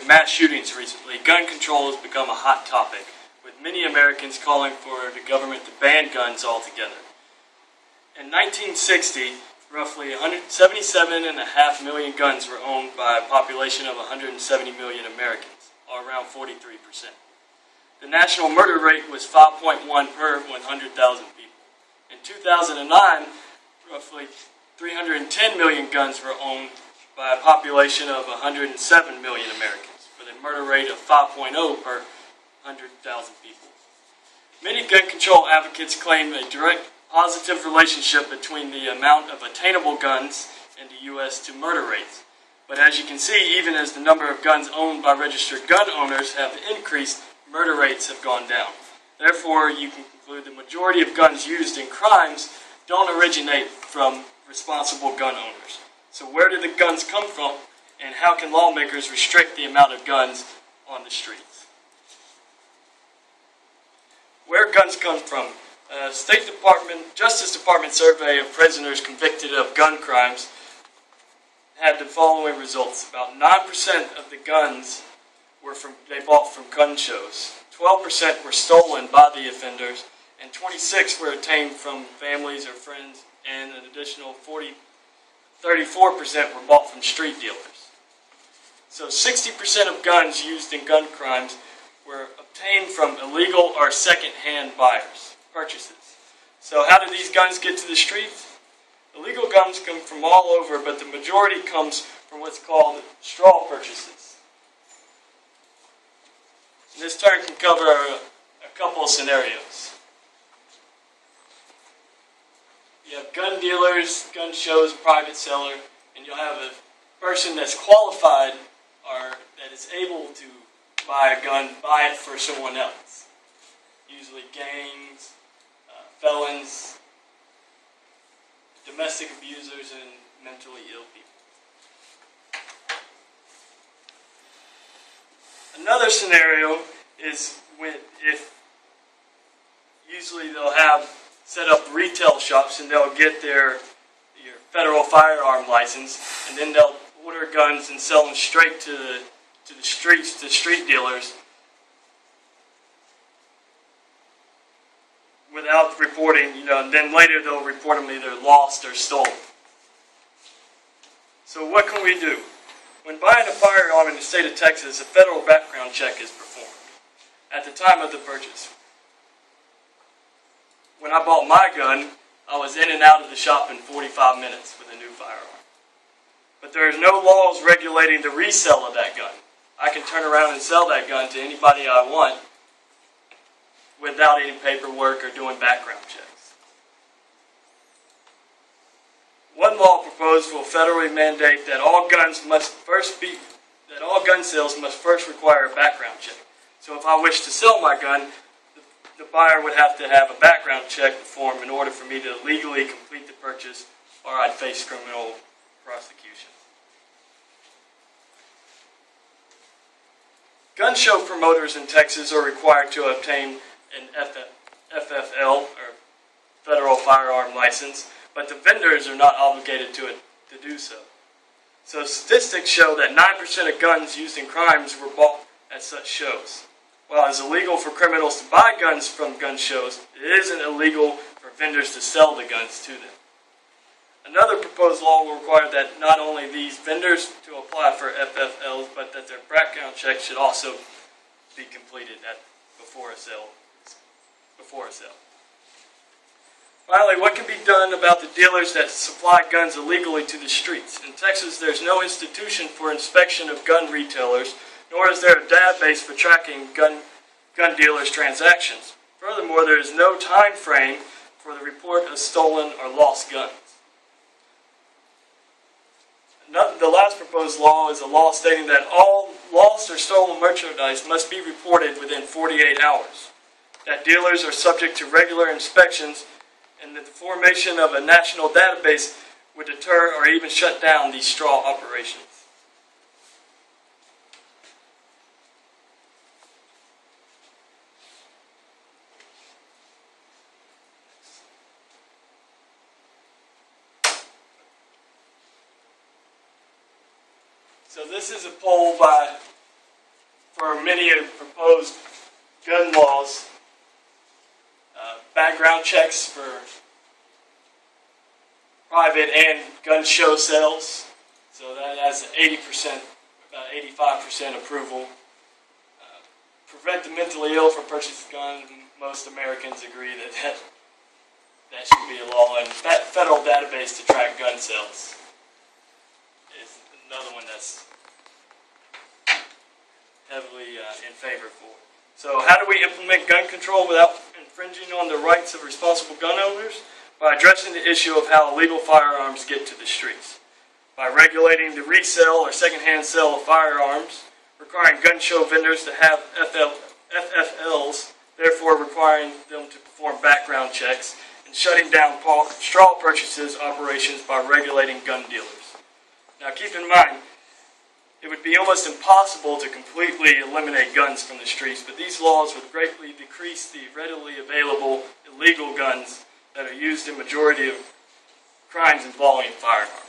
mass shootings recently, gun control has become a hot topic, with many Americans calling for the government to ban guns altogether. In 1960, roughly 177.5 million guns were owned by a population of 170 million Americans, or around 43%. The national murder rate was 5.1 per 100,000 people. In 2009, roughly 310 million guns were owned by a population of 107 million Americans, with a murder rate of 5.0 per 100,000 people. Many gun control advocates claim a direct positive relationship between the amount of attainable guns in the U.S. to murder rates. But as you can see, even as the number of guns owned by registered gun owners have increased, murder rates have gone down. Therefore, you can conclude the majority of guns used in crimes don't originate from responsible gun owners. So where did the guns come from, and how can lawmakers restrict the amount of guns on the streets? Where guns come from? Justice Department survey of prisoners convicted of gun crimes had the following results. About 9% of the guns they bought from gun shows. 12% were stolen by the offenders, and 26% were obtained from families or friends, and an additional 34% were bought from street dealers. So 60% of guns used in gun crimes were obtained from illegal or second-hand purchases. So how do these guns get to the streets? Illegal guns come from all over, but the majority comes from what's called straw purchases. And this term can cover a couple of scenarios. You have gun dealers, gun shows, private seller, and you'll have a person that's qualified or that is able to buy a gun, buy it for someone else. Usually gangs, felons, domestic abusers, and mentally ill people. Another scenario is if usually they'll have set up retail shops and they'll get your federal firearm license, and then they'll order guns and sell them straight to the streets, to street dealers, without reporting, and then later they'll report them either lost or stolen. So what can we do? When buying a firearm in the state of Texas, a federal background check is performed at the time of the purchase. When I bought my gun, I was in and out of the shop in 45 minutes with a new firearm. But there is no laws regulating the resale of that gun. I can turn around and sell that gun to anybody I want without any paperwork or doing background checks. One law proposed will federally mandate that all gun sales must first require a background check. So if I wish to sell my gun, the buyer would have to have a background check performed in order for me to legally complete the purchase, or I'd face criminal prosecution. Gun show promoters in Texas are required to obtain an FFL, or Federal Firearm License, but the vendors are not obligated to do so. So statistics show that 9% of guns used in crimes were bought at such shows. While it is illegal for criminals to buy guns from gun shows, it isn't illegal for vendors to sell the guns to them. Another proposed law will require that not only these vendors to apply for FFLs, but that their background check should also be completed before a sale. Finally, what can be done about the dealers that supply guns illegally to the streets? In Texas, there's no institution for inspection of gun retailers, nor is there a database for tracking gun dealers' transactions. Furthermore, there is no time frame for the report of stolen or lost guns. The last proposed law is a law stating that all lost or stolen merchandise must be reported within 48 hours, that dealers are subject to regular inspections, and that the formation of a national database would deter or even shut down these straw operations. So this is a poll by for many of proposed gun laws, background checks for private and gun show sales. So that has 80%, about 85% approval. Prevent the mentally ill from purchasing guns. Most Americans agree that should be a law. And that federal database to track gun sales is another one that's heavily in favor for. So how do we implement gun control without infringing on the rights of responsible gun owners? By addressing the issue of how illegal firearms get to the streets. By regulating the resale or secondhand sale of firearms, requiring gun show vendors to have FFLs, therefore requiring them to perform background checks, and shutting down straw purchases operations by regulating gun dealers. Now keep in mind, it would be almost impossible to completely eliminate guns from the streets, but these laws would greatly decrease the readily available illegal guns that are used in majority of crimes involving firearms.